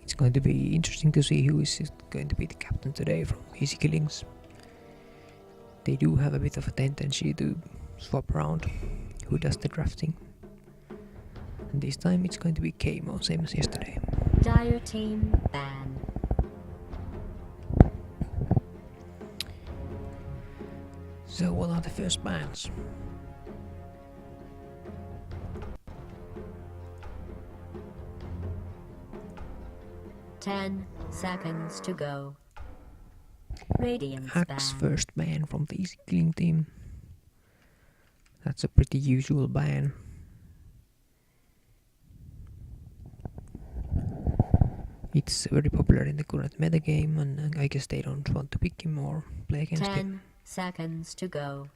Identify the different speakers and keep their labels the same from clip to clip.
Speaker 1: It's going to be interesting to see who is going to be the captain today from Easy Killings. They do have a bit of a tendency to swap around who does the drafting. And this time it's going to be Kamo, same as yesterday.
Speaker 2: Dire team ban.
Speaker 1: So what are the first bans?
Speaker 2: Ten seconds to go. Radiance
Speaker 1: Axe
Speaker 2: ban.
Speaker 1: first ban from the Easy Killing team. That's a pretty usual ban. It's very popular in the current metagame, and I guess they don't want to pick him or play against him.
Speaker 2: 10 seconds to go.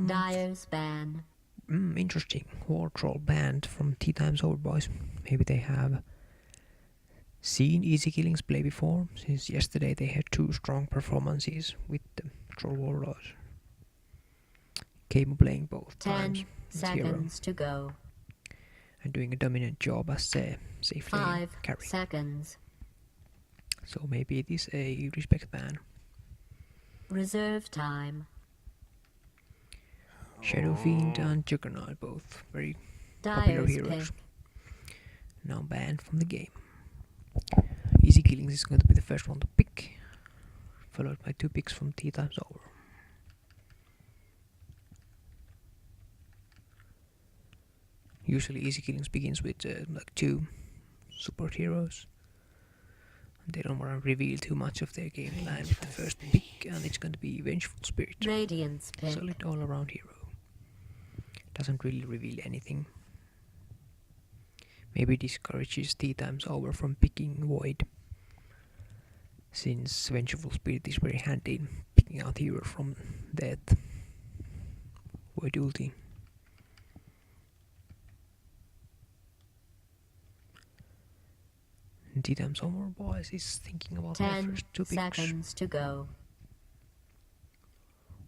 Speaker 2: Dire's ban.
Speaker 1: Interesting. War Troll banned from Tea Times Over Boys. Maybe they have seen Easy Killings play before, since yesterday they had 2 strong performances with the Troll Warlords. Came playing both
Speaker 2: 10
Speaker 1: times.
Speaker 2: seconds to go.
Speaker 1: And doing a dominant job as a safe lane
Speaker 2: 5
Speaker 1: carry.
Speaker 2: seconds.
Speaker 1: So maybe it is a respect ban.
Speaker 2: Reserve time.
Speaker 1: Shadow Fiend and Juggernaut, both very popular
Speaker 2: Dire's
Speaker 1: heroes.
Speaker 2: pick.
Speaker 1: Now banned from the game. Easy Killings is going to be the first one to pick, followed by 2 picks from Tea Times Over. Usually Easy Killings begins with like 2 support heroes. And they don't want to reveal too much of their game plan with the first pick, and it's going to be Vengeful Spirit.
Speaker 2: Radiance pick.
Speaker 1: Solid all around hero. Doesn't really reveal anything. Maybe discourages Tea Times Over from picking Void, since Vengeful Spirit is very handy in picking out heroes from death. Void ulti. Tea Times Over Boys is thinking about their
Speaker 2: 10
Speaker 1: first 2 picks.
Speaker 2: seconds to go.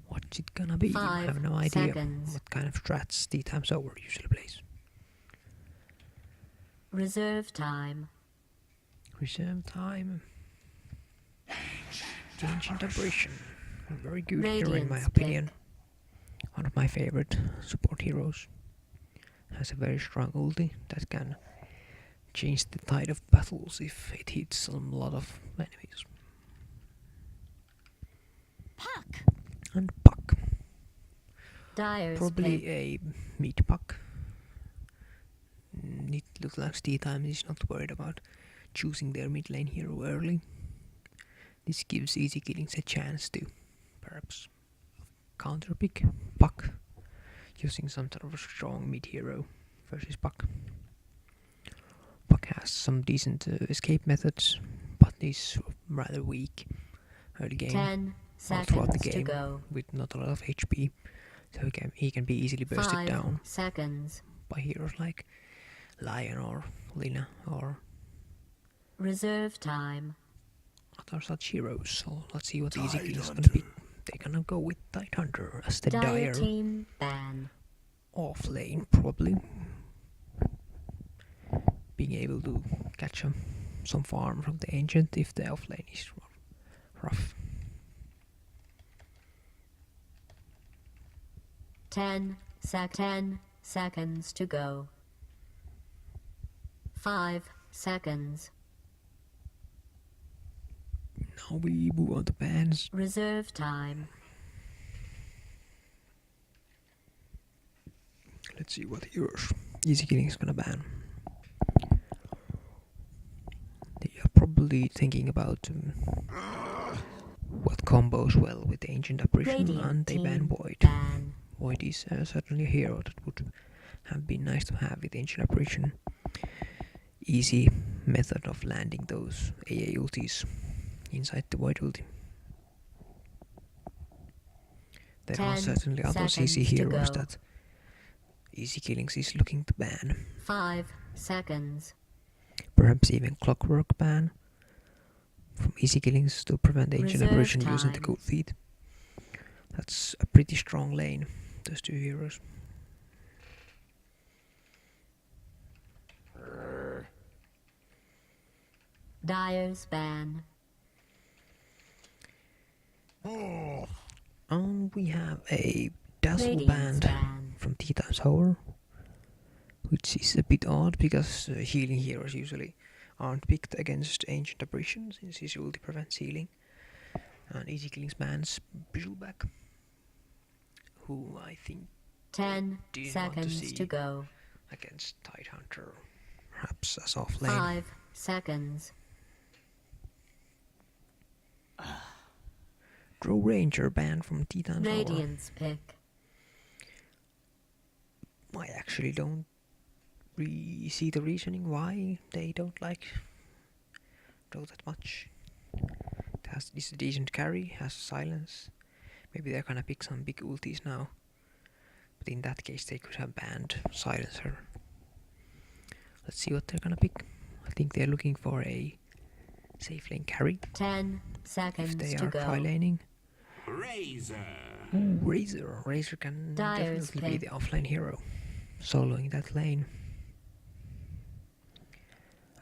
Speaker 1: What's it gonna be? I
Speaker 2: 5
Speaker 1: have no idea
Speaker 2: seconds.
Speaker 1: what kind of strats Tea Times Over usually plays.
Speaker 2: Reserve time.
Speaker 1: Reserve time. Ancient Aberration. A very good hero in my
Speaker 2: Radiance
Speaker 1: opinion. One of my favorite support heroes. Has a very strong ulti that can change the tide of battles if it hits a lot of enemies.
Speaker 2: Puck.
Speaker 1: And Puck.
Speaker 2: Dire's
Speaker 1: Probably
Speaker 2: pick.
Speaker 1: a mid Puck. It looks like Tea Time is not worried about choosing their mid lane hero early. This gives Easy Killings a chance to perhaps counter pick Puck using some sort of a strong mid hero versus Puck. Puck has some decent escape methods, but is rather weak early game.
Speaker 2: 10
Speaker 1: all throughout the
Speaker 2: seconds to
Speaker 1: game
Speaker 2: go.
Speaker 1: with not a lot of HP, so he can be easily bursted
Speaker 2: 5
Speaker 1: down
Speaker 2: seconds.
Speaker 1: by heroes like Lion or Lina or
Speaker 2: Reserve time.
Speaker 1: other such heroes. So let's see what Easy Kill is gonna be. They're gonna go with Tide Hunter as the
Speaker 2: Dire
Speaker 1: dire
Speaker 2: team ban.
Speaker 1: off lane, probably. Being able to catch some farm from the Ancient if the off lane is rough.
Speaker 2: 10 seconds to go. 5 seconds.
Speaker 1: Now we move on to bans.
Speaker 2: Reserve time.
Speaker 1: Let's see what heroes Easy Killing is gonna ban. They are probably thinking about what combos well with Ancient Apparition,
Speaker 2: Radiant
Speaker 1: and they ban
Speaker 2: team
Speaker 1: Void.
Speaker 2: ban.
Speaker 1: Void is certainly a hero that would have been nice to have with Ancient Apparition. Easy method of landing those AA ultis inside the Void ulti. There are
Speaker 2: 10
Speaker 1: certainly other CC
Speaker 2: seconds to
Speaker 1: heroes
Speaker 2: go.
Speaker 1: that Easy Killings is looking to ban.
Speaker 2: 5 seconds.
Speaker 1: Perhaps even Clockwork ban from Easy Killings to prevent Ancient
Speaker 2: Reserve
Speaker 1: Apparition using the
Speaker 2: time.
Speaker 1: Cold Feet. That's a pretty strong lane, those two heroes.
Speaker 2: Dyer's ban.
Speaker 1: And we have a Dazzle
Speaker 2: Radiance
Speaker 1: band
Speaker 2: ban.
Speaker 1: from Tea Times Hour, which is a bit odd because healing heroes usually aren't picked against Ancient Apparition since his ulti prevents healing. And Easy Killings bans Bristleback, who I think
Speaker 2: 10
Speaker 1: didn't want to
Speaker 2: seconds
Speaker 1: see
Speaker 2: to go.
Speaker 1: against Tidehunter, perhaps as off lane.
Speaker 2: 5 seconds.
Speaker 1: Drow Ranger banned from Tea Times Hour.
Speaker 2: Radiance pick.
Speaker 1: I actually don't really see the reasoning why they don't like Drow that much. It has this decent carry, has silence. Maybe they're gonna pick some big ultis now. But in that case they could have banned Silencer. Let's see what they're gonna pick. I think they're looking for a safe lane carry
Speaker 2: 10
Speaker 1: if
Speaker 2: seconds
Speaker 1: they
Speaker 2: to
Speaker 1: are
Speaker 2: go.
Speaker 1: tri-laning.
Speaker 3: Razor.
Speaker 1: Ooh, Razor. Razor can
Speaker 2: Dyer's
Speaker 1: definitely be
Speaker 2: pick.
Speaker 1: the offline hero, soloing that lane.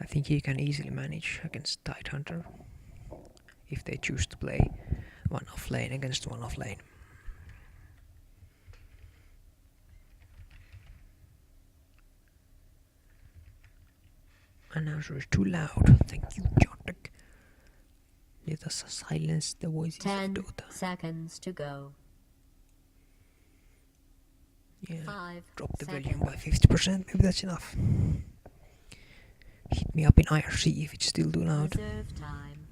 Speaker 1: I think he can easily manage against Tidehunter if they choose to play one off lane against one off lane. Announcer is too loud. Thank you, Jotek. Let us silence the voices
Speaker 2: 10
Speaker 1: of Dota.
Speaker 2: seconds to go.
Speaker 1: Yeah,
Speaker 2: 5
Speaker 1: drop the
Speaker 2: seconds.
Speaker 1: volume by 50%. Maybe that's enough. Hit me up in IRC if it's still too loud.
Speaker 2: Reserve time.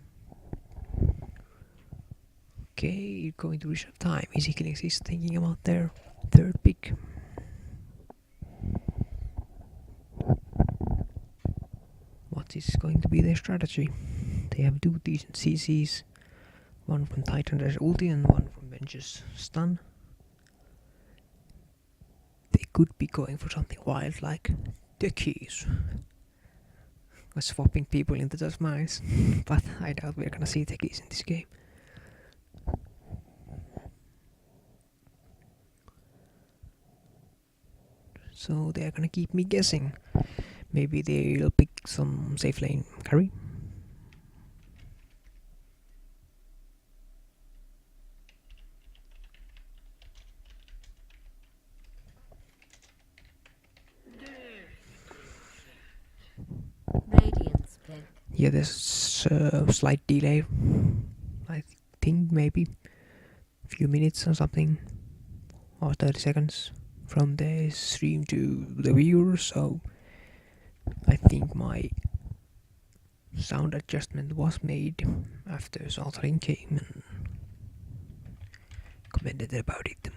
Speaker 1: Okay, going to reserve time. Easy Killings is thinking about their third pick. What is going to be their strategy? They have two decent CCs. One from Tidehunter's ulti and one from Venge's stun. They could be going for something wild like the keys. Or swapping people into those mines. But I doubt we're gonna see the keys in this game. So they're gonna keep me guessing. Maybe they'll pick some safe lane carry.
Speaker 2: Radiance pick.
Speaker 1: Yeah, there's a slight delay. I think maybe a few minutes or something, or 30 seconds from the stream to the viewer, so I think my sound adjustment was made after Saltering came and commented about it.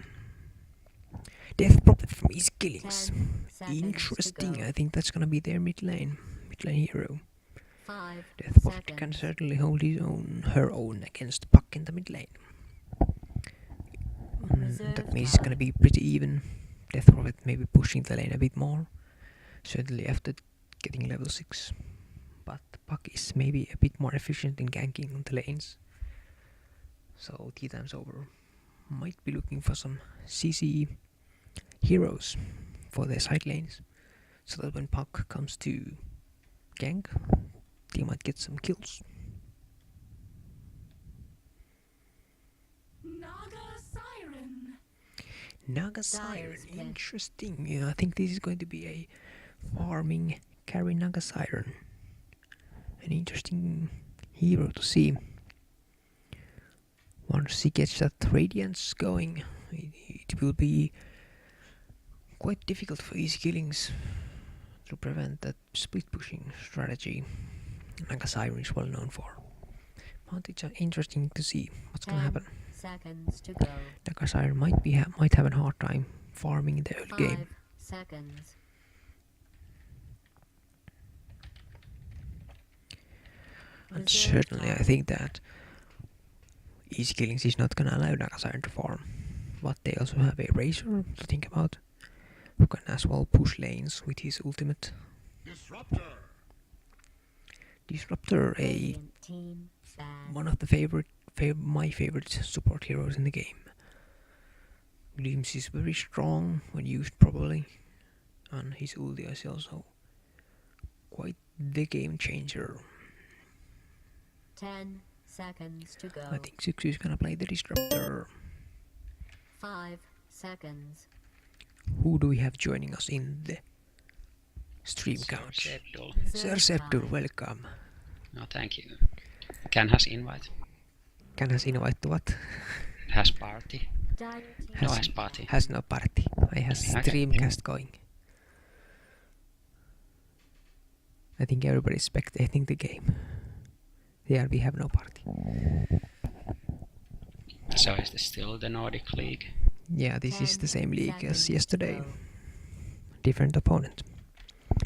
Speaker 1: Death Prophet from Easy
Speaker 2: 10
Speaker 1: Killings.
Speaker 2: seconds
Speaker 1: Interesting,
Speaker 2: to go.
Speaker 1: I think that's gonna be their mid lane hero.
Speaker 2: 5
Speaker 1: Death Prophet can
Speaker 2: seconds.
Speaker 1: certainly hold her own against Puck in the mid lane.
Speaker 2: Reserve
Speaker 1: That means it's
Speaker 2: time.
Speaker 1: gonna be pretty even. Death Prophet maybe pushing the lane a bit more, certainly after getting level 6. But Puck is maybe a bit more efficient in ganking on the lanes. So Tea Times Over might be looking for some CC heroes for their side lanes, so that when Puck comes to gank, they might get some kills.
Speaker 4: Naga Siren.
Speaker 1: Naga Siren,
Speaker 2: Dyer's pick.
Speaker 1: interesting. Yeah, I think this is going to be a farming carry Naga Siren. An interesting hero to see. Once he gets that Radiance going, it will be quite difficult for Easy Killings to prevent that split pushing strategy Naga Siren is well known for. But it's interesting to see what's gonna
Speaker 2: 10
Speaker 1: happen.
Speaker 2: seconds to go.
Speaker 1: Naga Siren might have a hard time farming in the early
Speaker 2: 5
Speaker 1: game.
Speaker 2: seconds.
Speaker 1: And
Speaker 2: Reserve
Speaker 1: certainly I
Speaker 2: time.
Speaker 1: think that Easy Killings is not gonna allow Naga Siren to farm. But they also have a Razor to think about, who can as well push lanes with his ultimate.
Speaker 3: Disruptor.
Speaker 1: Disruptor, a
Speaker 2: Radiant team ban.
Speaker 1: one of the my favorite support heroes in the game. Glimpse is very strong when used properly, and his ulti is also quite the game changer.
Speaker 2: 10 seconds to go.
Speaker 1: I think Syksy is gonna play the Disruptor.
Speaker 2: 5 seconds.
Speaker 1: Who do we have joining us in the stream count?
Speaker 5: Schedule.
Speaker 1: Sir Septur, welcome.
Speaker 5: No, thank you. Can has invite.
Speaker 1: Can has invite to what?
Speaker 5: Has party.
Speaker 2: Dire team
Speaker 5: No,
Speaker 1: Has-
Speaker 5: has party.
Speaker 1: Has no party. I has
Speaker 5: Okay.
Speaker 1: Streamcast going. I think everybody's spectating the game. Yeah, we have no party.
Speaker 5: So is this still the Nordic League?
Speaker 1: Yeah, this is
Speaker 2: 10
Speaker 1: the same league as
Speaker 2: seconds
Speaker 1: yesterday.
Speaker 2: to go.
Speaker 1: Different opponent.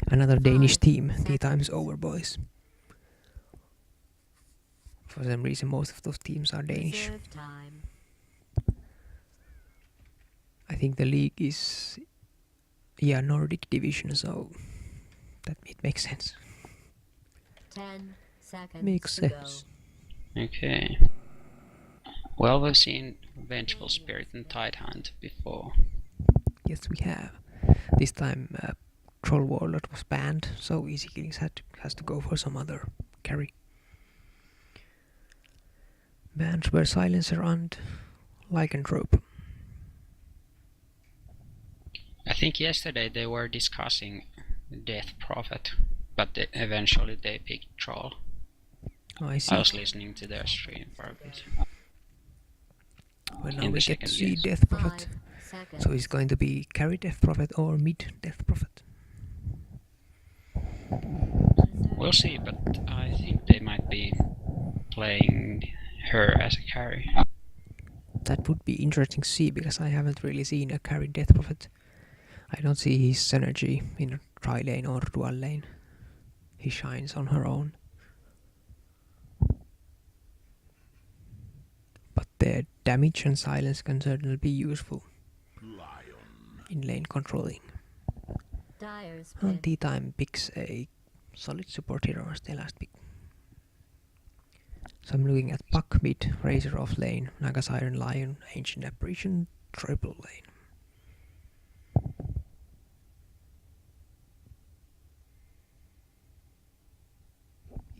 Speaker 1: Another Danish
Speaker 2: 5
Speaker 1: team. Tea time's
Speaker 2: seconds.
Speaker 1: over, boys. For some reason, most of those teams are Danish.
Speaker 2: Reserve time.
Speaker 1: I think the league is, yeah, Nordic division, so that it makes sense.
Speaker 2: 10 seconds
Speaker 1: Makes
Speaker 2: to
Speaker 1: sense.
Speaker 5: Okay. Well, we've seen Vengeful Spirit and Tidehand before.
Speaker 1: Yes, we have. This time, Troll Warlord was banned, so Easy Killings has to go for some other carry. Bans were Silencer and Lycanthrope.
Speaker 5: I think yesterday they were discussing Death Prophet, but eventually they picked Troll.
Speaker 1: I see.
Speaker 5: I was listening to their stream for a bit.
Speaker 1: Well, now
Speaker 5: in
Speaker 1: we
Speaker 5: the
Speaker 1: get to
Speaker 5: second,
Speaker 1: see
Speaker 5: yes.
Speaker 1: Death Prophet.
Speaker 2: 5 seconds.
Speaker 1: So he's going to be carry Death Prophet or mid Death Prophet.
Speaker 5: We'll see, but I think they might be playing her as a carry.
Speaker 1: That would be interesting to see because I haven't really seen a carry Death Prophet. I don't see his synergy in a tri lane or dual lane. He shines on her own. But the damage and silence can certainly be useful
Speaker 3: Lion.
Speaker 1: in lane controlling.
Speaker 2: Dire's
Speaker 1: And
Speaker 2: pit.
Speaker 1: Tea Time picks a solid support hero as their last pick. So I'm looking at Puck mid, Razor off lane, Nagas Iron Lion, Ancient Apparition, triple lane.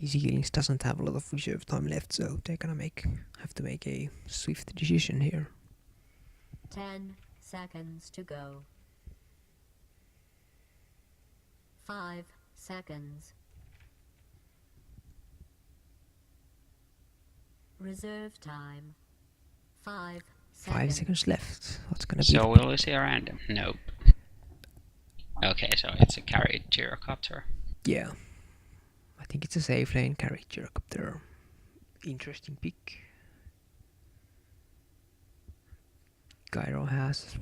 Speaker 1: Easy Killings doesn't have a lot of reserve time left, so they're gonna have to make a swift decision here.
Speaker 2: 10 seconds to go. 5 seconds. Reserve time. 5 seconds.
Speaker 1: 5 seconds left. What's gonna be?
Speaker 5: So will we see a random? Nope. Okay, so it's a carried Gyrocopter.
Speaker 1: Yeah. I think it's a safe lane carry Gyrocopter. Interesting pick. Gyro has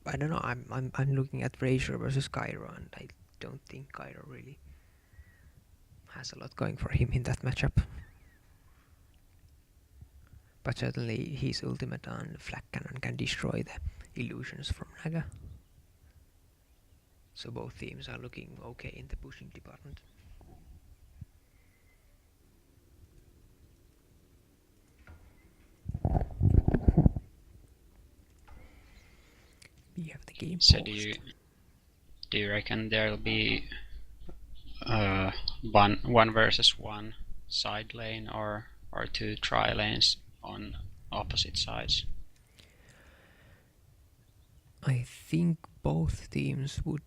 Speaker 1: I don't know, I'm looking at Razor versus Gyro and I don't think Gyro really has a lot going for him in that matchup. But certainly his ultimate and Flak Cannon can destroy the illusions from Naga. So both teams are looking okay in the pushing department. We have the game
Speaker 5: So
Speaker 1: paused.
Speaker 5: do you reckon there'll be one versus one side lane or two tri lanes on opposite sides?
Speaker 1: I think both teams would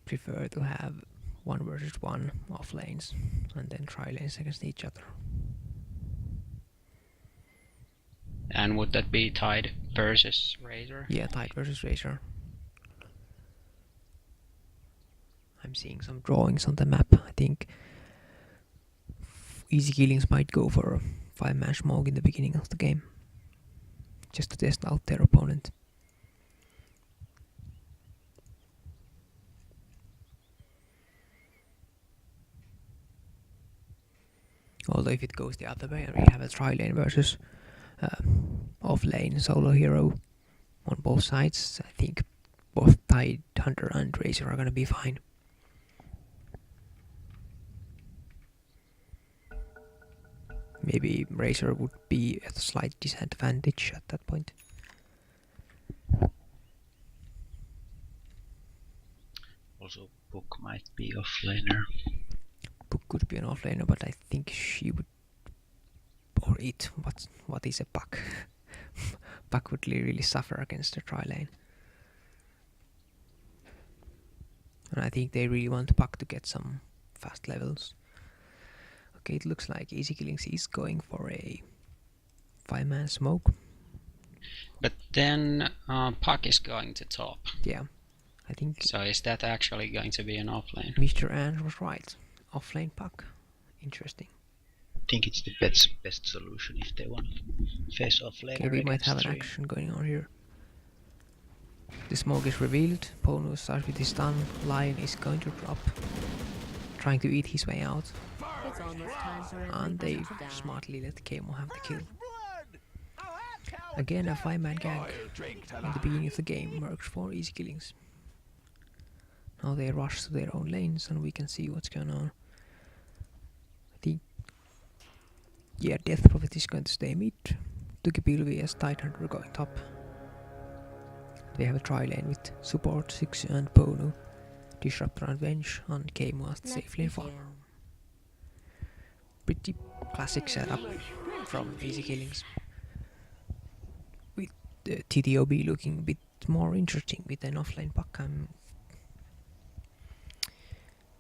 Speaker 1: prefer to have 1 versus 1 off lanes and then tri lanes against each other.
Speaker 5: And would that be Tide versus Razor?
Speaker 1: Yeah, Tide versus Razor. I'm seeing some drawings on the map. I think Easy Killings might go for a 5-man smoke in the beginning of the game. Just to test out their opponent. Although if it goes the other way and we have a tri lane versus off lane solo hero on both sides, I think both Tide Hunter and Razor are gonna be fine. Maybe Razor would be at a slight disadvantage at that point.
Speaker 5: Also, Book might be offlaner.
Speaker 1: Book could be an offlaner, but I think she would, or it. What is a Puck? Puck would really suffer against the tri lane. And I think they really want Puck to get some fast levels. Okay, it looks like Easy Killings is going for a 5-man smoke.
Speaker 5: But then Puck is going to top.
Speaker 1: Yeah, I think
Speaker 5: So is that actually going to be an offlane?
Speaker 1: Mr. Ant was right. Offlane Puck. Interesting.
Speaker 6: I think it's the best solution if they want to face off laner.
Speaker 1: Okay, we might
Speaker 6: against
Speaker 1: have an
Speaker 6: three.
Speaker 1: action going on here. The smoke is revealed. Pono starts with his stun. Lion is going to drop, trying to eat his way out.
Speaker 2: It's almost time for
Speaker 1: And they
Speaker 2: everybody to die.
Speaker 1: smartly let Kamo have the kill. Again, a 5-man gank at the beginning of the game works for Easy Killings. Now they rush to their own lanes and we can see what's going on. I think, yeah, Death Prophet is going to stay mid. Tukipilvi as Tidehunter going top. They have a tri lane with support 6 and Pono, Disruptor and Venge, and Kamo as the
Speaker 2: Let's
Speaker 1: safe lane farmer.
Speaker 2: begin.
Speaker 1: Pretty classic setup from Easy Killings. With the TTOB looking a bit more interesting with an offline Puck.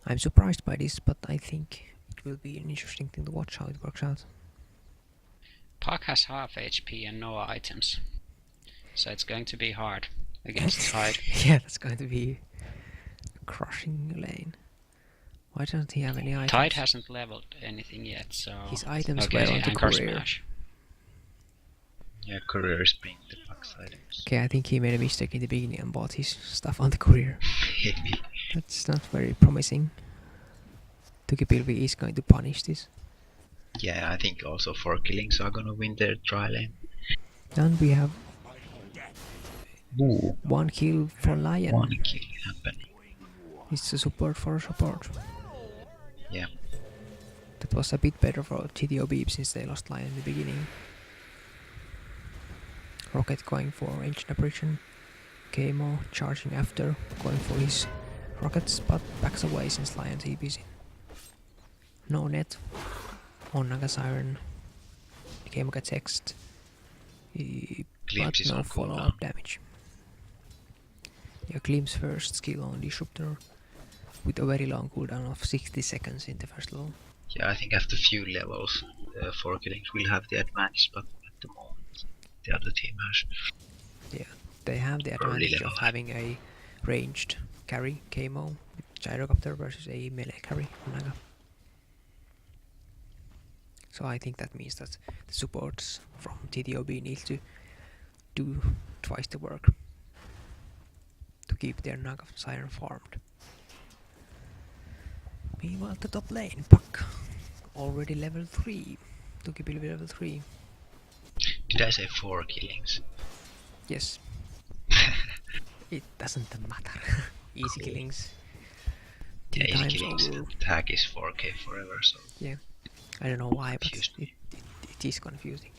Speaker 1: I'm surprised by this, but I think it will be an interesting thing to watch how it works out.
Speaker 5: Puck has half HP and no items. So it's going to be hard against Tide.
Speaker 1: Yeah, that's going to be a crushing lane. Why doesn't he have any items?
Speaker 5: Tide hasn't leveled anything yet, so...
Speaker 1: His items
Speaker 5: okay,
Speaker 1: were on the
Speaker 5: Anchor
Speaker 1: courier.
Speaker 5: Smash.
Speaker 6: Yeah, courier is being the Puck's items.
Speaker 1: Okay, I think he made a mistake in the beginning and bought his stuff on the courier. That's not very promising. Tukipilvi is going to punish this.
Speaker 6: Yeah, I think also 4 killings are gonna win their tri lane.
Speaker 1: And we have
Speaker 6: Ooh,
Speaker 1: 1 kill for Lion.
Speaker 6: 1 kill happening.
Speaker 1: It's a support for support.
Speaker 6: Yeah.
Speaker 1: That was a bit better for TTOB since they lost Lion in the beginning. Rocket going for Ancient Apparition. Kamo charging after, going for his rockets, but backs away since Lion TP's in. No net on Naga Siren. Kamo gets hexed. But
Speaker 6: Glimpse is
Speaker 1: no
Speaker 6: on
Speaker 1: follow-up damage. Yeah, Glimpse first skill on Disruptor with a very long cooldown of 60 seconds in the first level.
Speaker 6: Yeah, I think after few levels, 4 killings will have the advantage, but at the moment, the other team has.
Speaker 1: Yeah, they have the
Speaker 6: Early
Speaker 1: advantage
Speaker 6: level.
Speaker 1: of having a ranged carry, Kamo, with Gyrocopter versus a melee carry, Naga. So I think that means that the supports from TTOB need to do twice the work to keep their Naga Siren farmed. Meanwhile, the top lane, Puck, already level 3. Tukipilvi level 3.
Speaker 6: Did I say 4 killings?
Speaker 1: Yes. It doesn't matter. Easy killings.
Speaker 6: Yeah,
Speaker 1: Two
Speaker 6: easy
Speaker 1: times
Speaker 6: killings.
Speaker 1: over.
Speaker 6: Tag is 4k forever, so
Speaker 1: I don't know why, but
Speaker 6: confused me.
Speaker 1: it is confusing.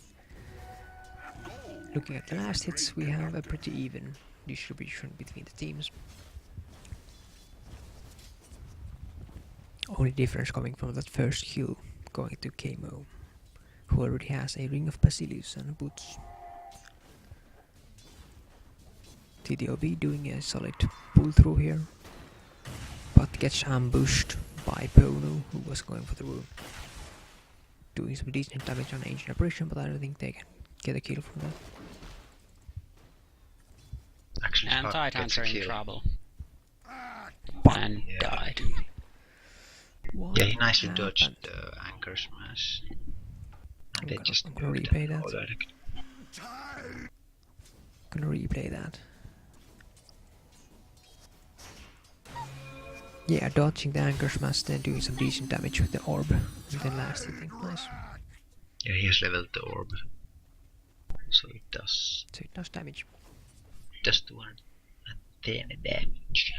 Speaker 1: Looking at the last hits, we have a pretty even distribution between the teams. Only difference coming from that first kill going to Kamo, who already has a Ring of Basilius and boots. TTOB doing a solid pull through here, but gets ambushed by Pono, who was going for the rune. Doing some decent damage on Ancient Apparition, but I don't think they can get a kill from that.
Speaker 6: Actually,
Speaker 5: And
Speaker 6: Puck gets a
Speaker 5: Tidehunter in
Speaker 6: kill.
Speaker 5: trouble.
Speaker 1: But
Speaker 5: And
Speaker 6: Yeah.
Speaker 5: died.
Speaker 1: what
Speaker 6: Yeah, he nicely
Speaker 1: happened?
Speaker 6: dodged the anchor smash. And they
Speaker 1: I'm
Speaker 6: just
Speaker 1: gonna
Speaker 6: nuked
Speaker 1: replay
Speaker 6: and
Speaker 1: that.
Speaker 6: all direct.
Speaker 1: Gonna replay that. Yeah, dodging the anchor smash, then doing some decent damage with the orb, and then last hitting. Nice.
Speaker 6: Yeah, he has leveled the orb. So it does
Speaker 1: So it does damage.
Speaker 6: 210 damage.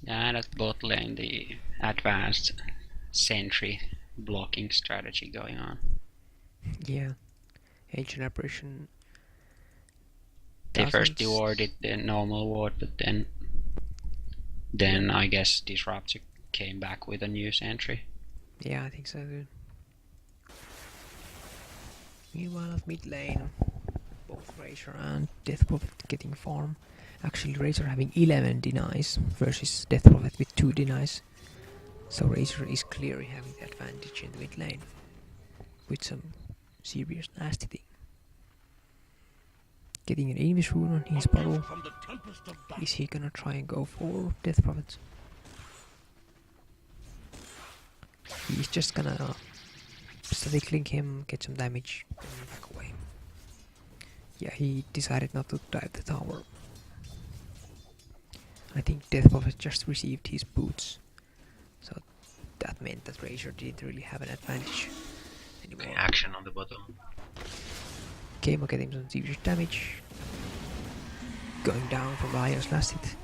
Speaker 5: And at bot lane, the advanced sentry blocking strategy going on.
Speaker 1: Yeah. Ancient Apparition
Speaker 5: They first
Speaker 1: doesn't.
Speaker 5: rewarded the normal ward, but then I guess Disruptor came back with a new sentry.
Speaker 1: Yeah, I think so too. Meanwhile at mid lane, both Razor and Death Prophet getting farm. Actually Razor having 11 denies versus Death Prophet with 2 denies. So Razor is clearly having the advantage in the mid lane. With some serious nasty thing. Getting an Invis rune on his bottle.
Speaker 3: From the tempest of battle.
Speaker 1: Is he gonna try and go for Death Prophet? He's just gonna static link him, get some damage, and back away. Yeah, he decided not to dive the tower. I think Death Prophet just received his boots. So that meant that Razor didn't really have an advantage anymore.
Speaker 6: Action on the bottom.
Speaker 1: Keimo getting some serious damage. Going down from Lion's last hit.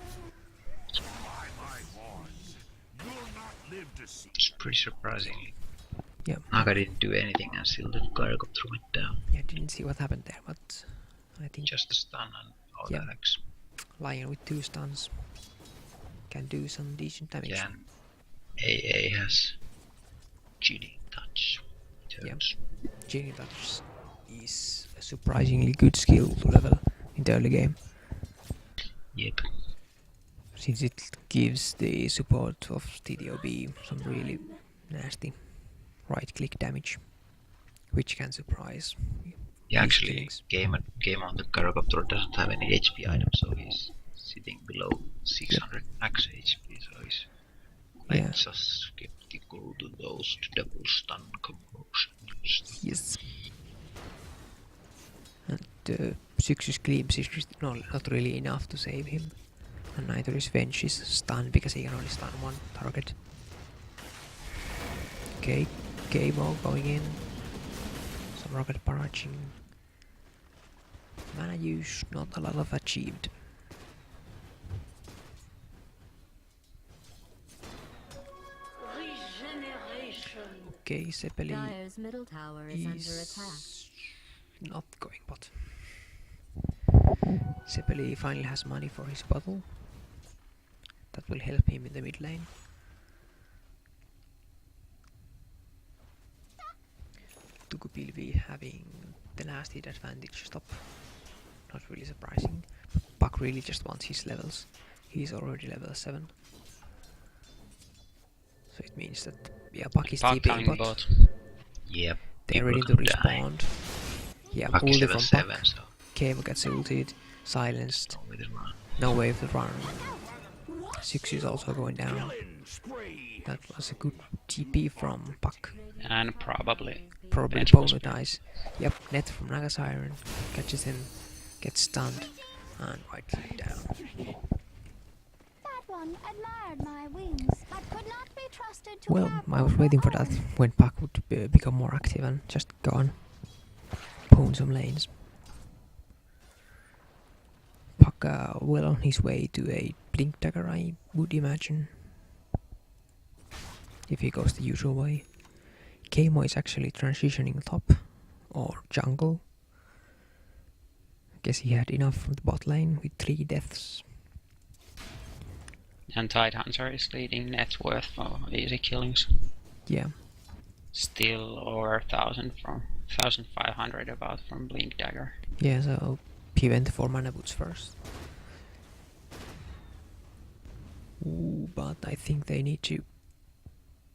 Speaker 3: By my horns, you'll not live to see.
Speaker 6: It's pretty surprising.
Speaker 1: Yeah.
Speaker 6: Naga didn't do anything and still the Gyrocopter went down.
Speaker 1: Yeah, didn't see what happened there, but I think
Speaker 6: Just a stun and all
Speaker 1: Yeah.
Speaker 6: the hacks.
Speaker 1: Lion with 2 stuns can do some decent damage.
Speaker 6: Yeah, and AA has cheating touch. Terms.
Speaker 1: Genie Touch is a surprisingly good skill to level in the early game,
Speaker 6: Yep.
Speaker 1: since it gives the support of TDOB some really nasty right click damage, which can surprise.
Speaker 6: Yeah,
Speaker 1: his
Speaker 6: actually,
Speaker 1: killings.
Speaker 6: game on the Gyrocopter doesn't have any HP items, so he's sitting below 600 max HP, so he's
Speaker 1: Yeah.
Speaker 6: like just skeptical to those double stun commotions.
Speaker 1: Yes. And Syxus Glimpse is just not really enough to save him. And neither is Venge's stun because he can only stun one target. Okay, Keimo going in. Some rocket barraging. Mana use, not a lot of achieved. Okay, Sepeli
Speaker 2: Dire's middle tower is under attack.
Speaker 1: is not going bot. Sepeli finally has money for his bottle. That will help him in the mid lane. Tukupilvi having the last hit advantage stop. Not really surprising. Puck really just wants his levels. He's already level 7. So it means that Puck is
Speaker 5: Puck
Speaker 1: TPing
Speaker 5: coming
Speaker 1: bot.
Speaker 5: bot.
Speaker 6: Yep.
Speaker 1: They're ready to
Speaker 6: people could die.
Speaker 1: respond. Yeah,
Speaker 6: Puck is
Speaker 1: ulti
Speaker 6: level
Speaker 1: from
Speaker 6: 7,
Speaker 1: Puck.
Speaker 6: so
Speaker 1: Keimo gets ulted, silenced,
Speaker 6: with the run.
Speaker 1: no wave to run. Six is also going down.
Speaker 3: Killing spree.
Speaker 1: That was a good TP from Puck.
Speaker 5: And probably
Speaker 1: Probably
Speaker 5: Bench
Speaker 1: Polo
Speaker 5: was-
Speaker 1: dies. Yep, net from Naga Siren. Catches him, gets stunned, and right click down.
Speaker 4: That one admired my wings, but could not be trusted to
Speaker 1: Well,
Speaker 4: grab
Speaker 1: I was
Speaker 4: on
Speaker 1: waiting
Speaker 4: her
Speaker 1: for that
Speaker 4: own.
Speaker 1: when Puck would become more active and just go on. Pwn some lanes. Puck well on his way to a Blink Dagger, I would imagine. If he goes the usual way. Keimo is actually transitioning top or jungle. Guess he had enough from the bot lane with 3 deaths.
Speaker 5: And Tidehunter is leading net worth for easy killings.
Speaker 1: Yeah,
Speaker 5: Still over 1,000 from 1,500 about from Blink Dagger.
Speaker 1: yeah, so he went for mana boots first. Ooh, but I think they need to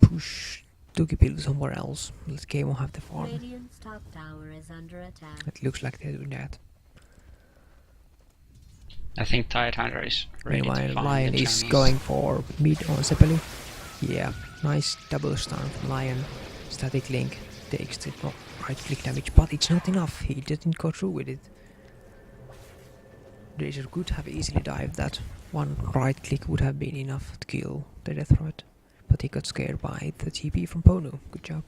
Speaker 1: push Tukipil somewhere else. Let Keimo have the farm.
Speaker 2: Radiant's top tower is under attack.
Speaker 1: It looks like they're doing that.
Speaker 5: I think Tidehunter is ready to
Speaker 1: Meanwhile,
Speaker 5: find
Speaker 1: Lion
Speaker 5: the
Speaker 1: is
Speaker 5: Chinese.
Speaker 1: going for mid on Sepeli. Yeah, nice double stun from Lion. Static Link takes the right click damage, but it's not enough. He didn't go through with it. Razor could have easily dived that. One right click would have been enough to kill the Death Threat, but he got scared by the TP from Ponu. Good job.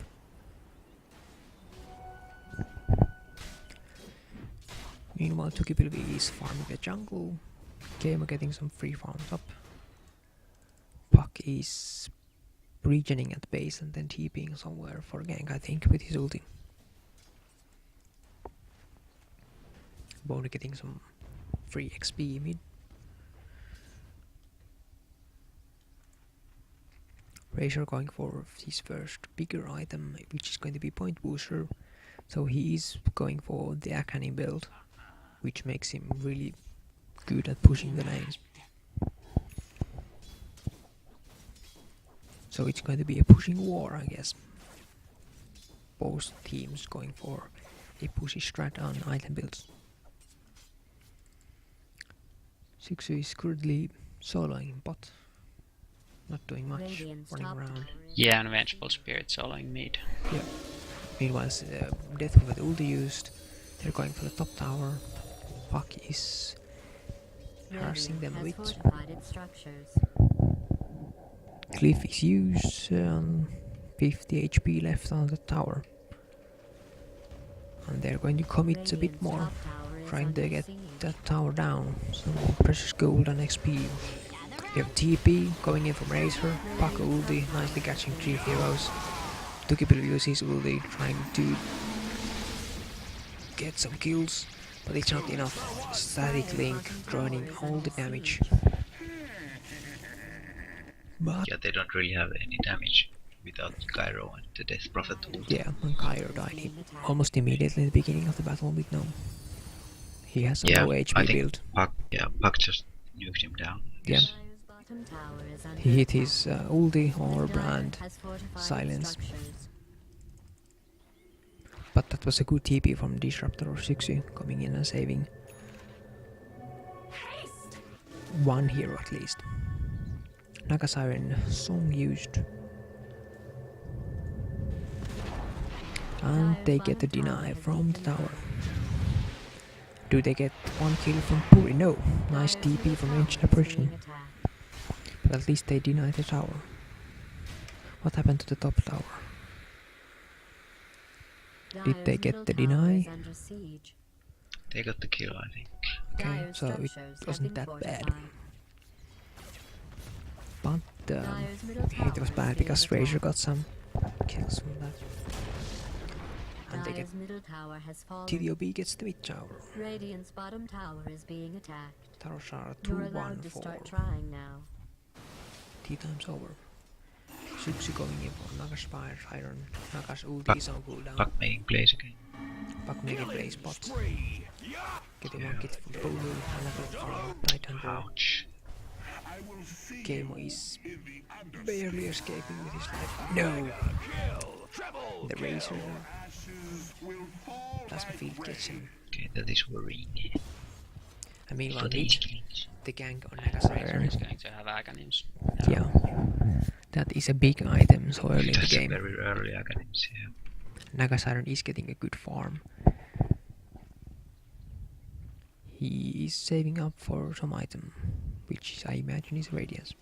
Speaker 1: Meanwhile, Tukipilvi is farming the jungle. Keimo getting some free farms up. Puck is regening at base and then TPing somewhere for gank, I think, with his ulti. Bone getting some free XP mid. Razor going for his first bigger item, which is going to be Point Booster. So he is going for the Akani build, which makes him really good at pushing the lanes. So it's going to be a pushing war, I guess. Both teams going for a pushy strat on item builds. Sixu is currently soloing bot, not doing much,
Speaker 2: Radiant's
Speaker 1: running
Speaker 2: top
Speaker 1: around.
Speaker 2: tower is
Speaker 5: Yeah, and Vengeful Spirit soloing mid.
Speaker 1: Yeah. Meanwhile, Deathwing got ulti used. They're going for the top tower. Puck is harassing them a
Speaker 2: Radiant
Speaker 1: bit.
Speaker 2: has fortified its structures.
Speaker 1: Cliff is used. 50 HP left on the tower. And they're going to commit a bit
Speaker 2: Radiant's
Speaker 1: more,
Speaker 2: top tower is
Speaker 1: trying to
Speaker 2: under
Speaker 1: get
Speaker 2: siege.
Speaker 1: that tower down. Some precious gold and XP. You have TP going in from Razor. Puck ulti, nicely catching 3 heroes. Tukipil uses ulti, trying to get some kills, but it's not enough. Static Link joining all the damage. But
Speaker 6: Yeah, they don't really have any damage without Gyro and the Death Prophet ult.
Speaker 1: yeah, and Kyro died almost immediately at the beginning of the battle with Gnome. He has a
Speaker 6: Yeah,
Speaker 1: low
Speaker 6: I
Speaker 1: HP
Speaker 6: think
Speaker 1: build.
Speaker 6: Puck just nuked him down.
Speaker 1: Yeah.
Speaker 2: Dire's bottom tower is under
Speaker 1: He hit
Speaker 2: attack.
Speaker 1: his ulti or
Speaker 2: Dire
Speaker 1: brand,
Speaker 2: has fortified its
Speaker 1: silence.
Speaker 2: structures.
Speaker 1: but that was a good TP from Disruptor or Sixu coming in and saving one hero at least. Naga Siren song used. And they get the deny from the tower. Do they get one kill from Puri? No. Nice
Speaker 2: Dire's
Speaker 1: TP
Speaker 2: middle
Speaker 1: from
Speaker 2: tower
Speaker 1: Ancient
Speaker 2: is
Speaker 1: Apparition.
Speaker 2: being attacked.
Speaker 1: But at least they deny the tower. What happened to the top tower? Did they
Speaker 2: Dire's
Speaker 1: get
Speaker 2: middle
Speaker 1: the
Speaker 2: tower
Speaker 1: deny?
Speaker 2: is under siege.
Speaker 6: They got the kill, I think.
Speaker 1: Okay,
Speaker 2: Dire's
Speaker 1: so it
Speaker 2: structures have
Speaker 1: wasn't
Speaker 2: been
Speaker 1: that bad.
Speaker 2: fortified.
Speaker 1: But
Speaker 2: Dire's middle
Speaker 1: it
Speaker 2: tower
Speaker 1: was
Speaker 2: is
Speaker 1: bad
Speaker 2: being
Speaker 1: because Razor
Speaker 2: attacked.
Speaker 1: got some kills from that. And they get
Speaker 2: Dire's middle tower has fallen.
Speaker 1: TDOB gets the mid tower.
Speaker 2: Radiant's bottom tower is being attacked.
Speaker 1: Taroshara
Speaker 2: You're allowed to
Speaker 1: 2-1-4.
Speaker 2: start trying now.
Speaker 1: Tea time's over. Shuxi going in for Naga's Fire Iron. Naga's ulti is on cooldown.
Speaker 6: Puck making plays again.
Speaker 1: Puck making play spots.
Speaker 3: Spree.
Speaker 1: Getting one kit from Bolu. Another from Night Hunter.
Speaker 6: Ouch.
Speaker 3: I will see
Speaker 1: Game
Speaker 3: you
Speaker 1: is
Speaker 3: in the undersea.
Speaker 1: barely escaping with his life. No!
Speaker 3: Kill. Treble.
Speaker 1: The Razor
Speaker 3: Ashes will fall
Speaker 1: Plasma
Speaker 3: like
Speaker 1: Field gets
Speaker 3: rain.
Speaker 1: him.
Speaker 6: Okay, that is worrying.
Speaker 1: And meanwhile,
Speaker 6: For the
Speaker 1: mid,
Speaker 6: Inklings.
Speaker 1: the gank on Naga's
Speaker 5: Razor
Speaker 1: Iron.
Speaker 5: is going to have Aghanims.
Speaker 1: Yeah. That is a big item so early in the
Speaker 6: That's
Speaker 1: game.
Speaker 6: very early Aghanims, yeah.
Speaker 1: Naga's Iron is getting a good farm. He is saving up for some item, which I imagine is Radiance.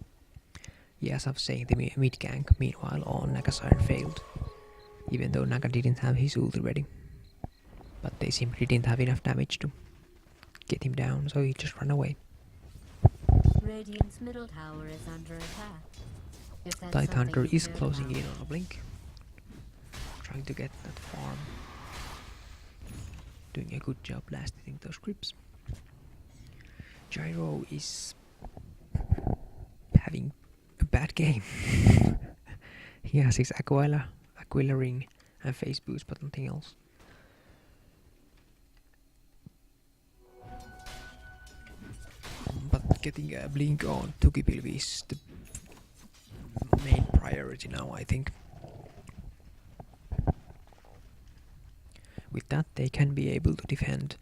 Speaker 1: Yes, I'm saying the mid gank, meanwhile on Naga's Iron failed. Even though Naga didn't have his ulti ready. But they simply didn't have enough damage to get him down, so he just ran away.
Speaker 2: Radiant's middle tower is under attack. If that's
Speaker 1: Tight
Speaker 2: something
Speaker 1: Hunter
Speaker 2: you
Speaker 1: is
Speaker 2: care
Speaker 1: closing
Speaker 2: about.
Speaker 1: in on a blink. Trying to get that farm. Doing a good job blasting those creeps. Gyro is having a bad game. He has his Aquila ring and face boost, but nothing else. But getting a blink on Tukipilvi is the main priority now, I think. With that, they can be able to defend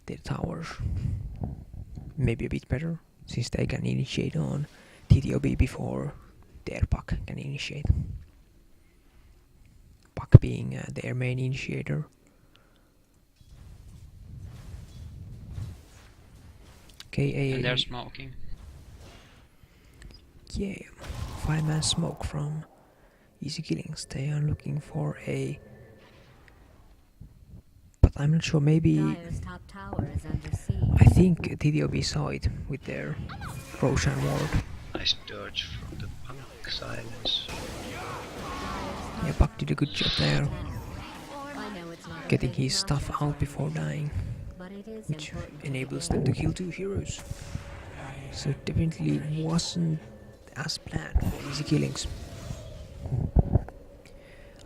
Speaker 1: their towers maybe a bit better, since they can initiate on TTOB before their Puck can initiate. Puck being their main initiator. Okay,
Speaker 5: And they're smoking.
Speaker 1: yeah, 5-man smoke from Easy Killings. They are looking for a, but I'm not sure. Maybe
Speaker 2: Dire's top tower is under siege.
Speaker 1: I think TDOB saw it with their Roshan ward.
Speaker 6: Nice dodge from the Puck silence.
Speaker 1: Yeah, Puck did a good job there,
Speaker 2: I know it's not a
Speaker 1: getting
Speaker 2: big
Speaker 1: his stuff
Speaker 2: notch,
Speaker 1: out before dying.
Speaker 2: but it is
Speaker 1: which
Speaker 2: important to the
Speaker 1: enables
Speaker 2: game.
Speaker 1: them to kill 2 heroes. So it definitely wasn't as planned for easy killings.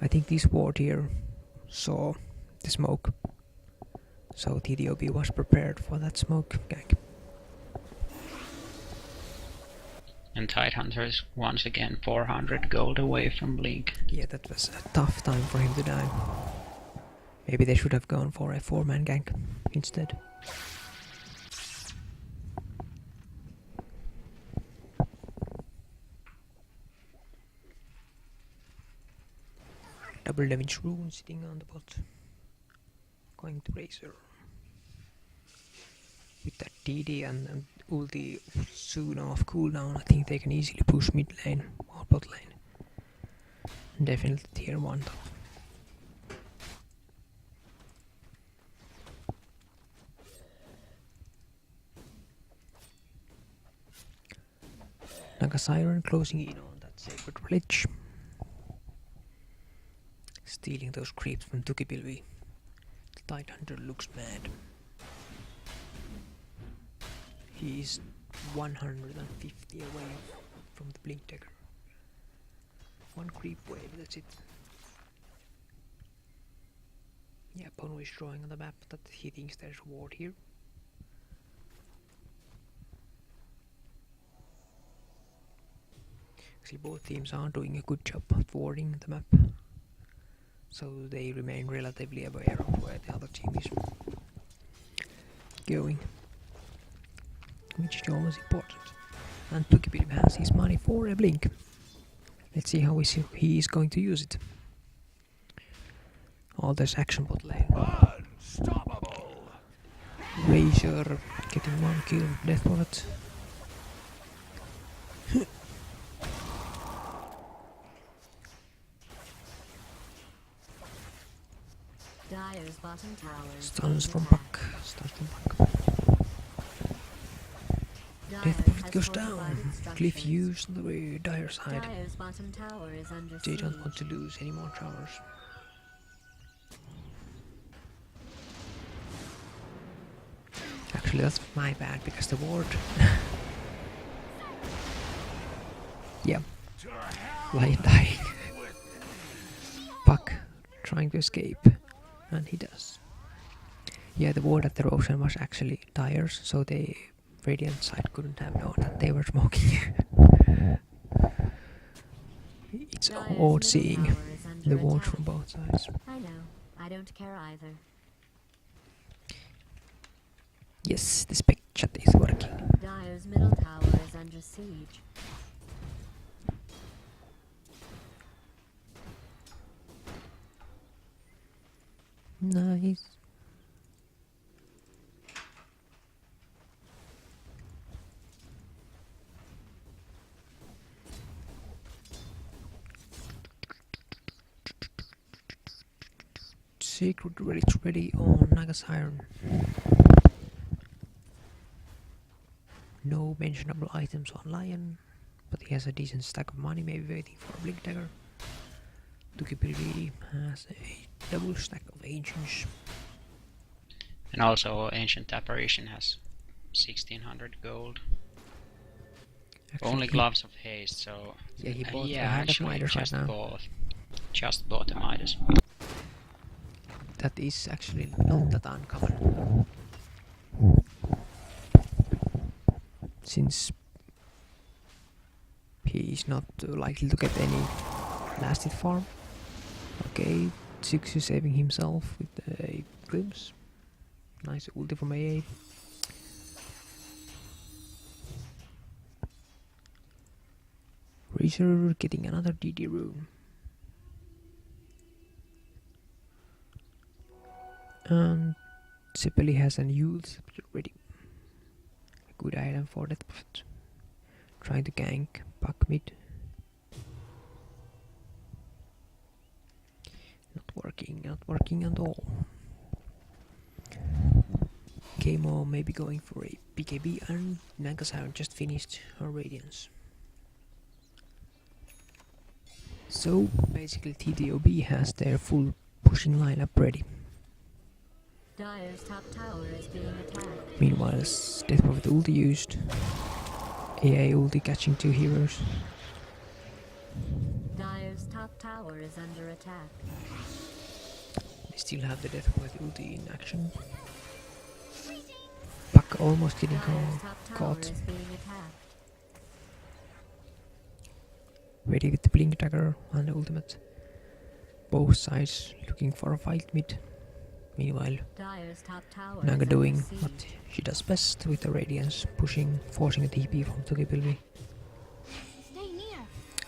Speaker 1: I think this ward here saw the smoke, so TDOB was prepared for that smoke gank.
Speaker 5: And Tidehunter is once again 400 gold away from Blink.
Speaker 1: Yeah, that was a tough time for him to die. Maybe they should have gone for a 4-man gank instead. Double damage rune sitting on the bot. Going to Razor. With that DD and ulti soon off cooldown, I think they can easily push mid lane or bot lane. Definitely tier 1 though. Naga Siren closing in on that sacred village. Stealing those creeps from Tukipilvi. The Tidehunter looks mad. He's 150 away from the Blink Dagger. 1 creep wave, that's it. Yeah, Pono is drawing on the map that he thinks there's a ward here. Actually, both teams are doing a good job of warding the map, so they remain relatively aware of where the other team is going, which is always important. And Tukipilv has his money for a blink. Let's see how he is going to use it. Oh, there's action bot lane.
Speaker 3: Unstoppable!
Speaker 1: Razor getting 1 kill with Death Bullet.
Speaker 2: Dire's bottom tower is
Speaker 1: Stuns from
Speaker 2: under
Speaker 1: Puck. Stuns from Puck.
Speaker 2: attack.
Speaker 1: Death
Speaker 2: Dire
Speaker 1: Bullet
Speaker 2: has
Speaker 1: goes
Speaker 2: fortified
Speaker 1: down.
Speaker 2: its
Speaker 1: Cliff
Speaker 2: structures.
Speaker 1: used on the way Dire side.
Speaker 2: Dire's bottom tower is under
Speaker 1: They don't want
Speaker 2: siege.
Speaker 1: to lose any more towers. Actually, that's my bad because the ward. Yeah,
Speaker 3: To hell
Speaker 1: Lion dying. Puck trying to escape, and he does. Yeah, the ward at the Roshan was actually Dire's, so the Radiant side couldn't have known that they were smoking. It's
Speaker 2: Dire's
Speaker 1: odd
Speaker 2: middle
Speaker 1: seeing
Speaker 2: tower is under
Speaker 1: the ward
Speaker 2: attack.
Speaker 1: from both sides.
Speaker 2: I know. I don't care either.
Speaker 1: Yes, the spec chat is working.
Speaker 2: Dire's middle tower is under siege.
Speaker 1: Nice. Secret relic ready on Nagas Iron. No mentionable items on Lion, but he has a decent stack of money, maybe waiting for a Blink Dagger. Tukipilvi has a double stack of Ancients.
Speaker 5: And also Ancient Apparition has 1600 gold.
Speaker 1: Actually,
Speaker 5: Only
Speaker 1: he-
Speaker 5: Gloves of Haste, so
Speaker 1: Yeah, he bought
Speaker 5: yeah,
Speaker 1: a hand of
Speaker 5: actually
Speaker 1: Midas right
Speaker 5: just
Speaker 1: now.
Speaker 5: bought a Midas.
Speaker 1: That is actually not that uncommon. Since he is not likely to get any lasted farm. Okay, 6 is saving himself with a glimpse. Nice ulti from AA. Razor getting another DD rune. And Sipeli has an youth ready. A good item for that buffet. Trying to gank Puck mid. Not working at all. Kamo maybe going for a BKB, and Nagasaro just finished her Radiance. So basically TDOB has their full pushing lineup ready.
Speaker 2: Dire's top tower is being attacked.
Speaker 1: Meanwhile, as Death Prophet ulti used. AA ulti catching 2 heroes.
Speaker 2: Dire's top tower is under attack.
Speaker 1: They still have the Death Prophet ulti in action. Puck almost getting
Speaker 2: Dire's top tower
Speaker 1: caught.
Speaker 2: is being attacked.
Speaker 1: Ready with the blink dagger and the ultimate. Both sides looking for a fight mid. Meanwhile,
Speaker 2: Dire's top tower
Speaker 1: Naga
Speaker 2: is
Speaker 1: doing
Speaker 2: under siege.
Speaker 1: what she does best with the Radiance, pushing, forcing a TP from Togipilvi.
Speaker 4: Stay near.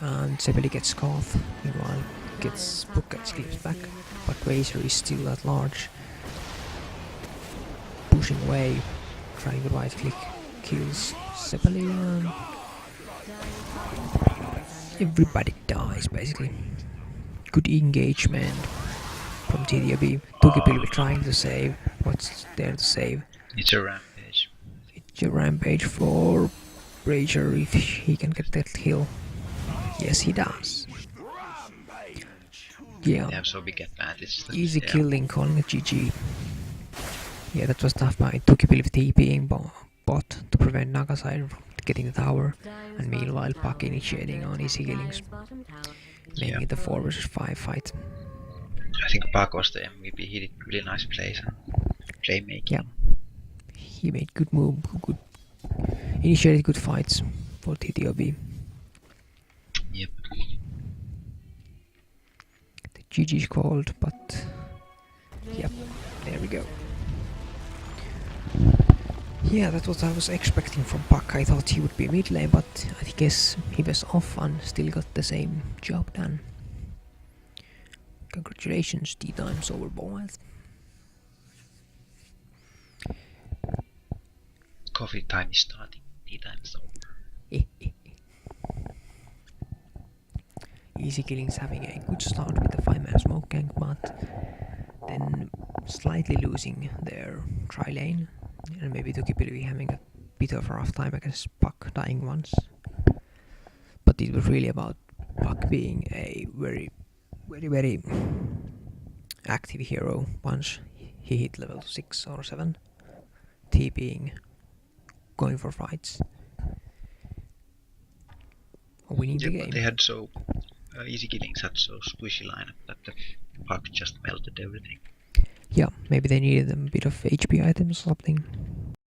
Speaker 1: And Sebeli gets caught. Meanwhile, gets
Speaker 2: Dire's top
Speaker 1: Book gets
Speaker 2: tower
Speaker 1: clipped
Speaker 2: is
Speaker 1: back,
Speaker 2: being attacked.
Speaker 1: but Razor is still at large. Pushing away, trying to right click, kills Sebeli and
Speaker 2: Dire's top tower is under
Speaker 1: everybody dies basically. Good engagement from TDB. Togipilvi trying to save. What's there to save?
Speaker 6: It's a rampage.
Speaker 1: It's a rampage for Razor if he can get that kill. Yes, he does. Yeah,
Speaker 6: They have so big advantage. that-
Speaker 1: easy
Speaker 6: yeah.
Speaker 1: killing, calling it GG. Yeah, that was tough by Togipilvi TPing bot to prevent Nagaside from getting the tower,
Speaker 2: Dire's
Speaker 1: and meanwhile
Speaker 2: bottom
Speaker 1: Puck
Speaker 2: tower is
Speaker 1: initiating
Speaker 2: under
Speaker 1: on easy
Speaker 2: attack.
Speaker 1: killings,
Speaker 2: Dire's bottom tower has been
Speaker 1: making
Speaker 6: Yeah.
Speaker 1: it a 4 versus 5 fight.
Speaker 6: I think Puck was the MVP. He did really nice plays and playmaking.
Speaker 1: Yeah. He made good move, good initiated good fights for TTOB.
Speaker 6: Yep.
Speaker 1: The GG's called, but yep,
Speaker 2: Radiant
Speaker 1: there we go. Yeah, that's what I was expecting from Puck. I thought he would be mid lane, but I guess he was off and still got the same job done. Congratulations, T-time's over, boys.
Speaker 6: Coffee time is starting. Tea time is over.
Speaker 1: Easy Killings having a good start with the 5-man smoke gank, but then slightly losing their tri-lane, and maybe Togipilvi having a bit of a rough time against Puck dying once. But it was really about Puck being a very active hero once he hit level 6 or 7. T being going for fights. Winning the
Speaker 6: Yeah,
Speaker 1: game.
Speaker 6: but they had so easy killings had so squishy lineup that the Puck just melted everything.
Speaker 1: Yeah, maybe they needed a bit of HP items or something.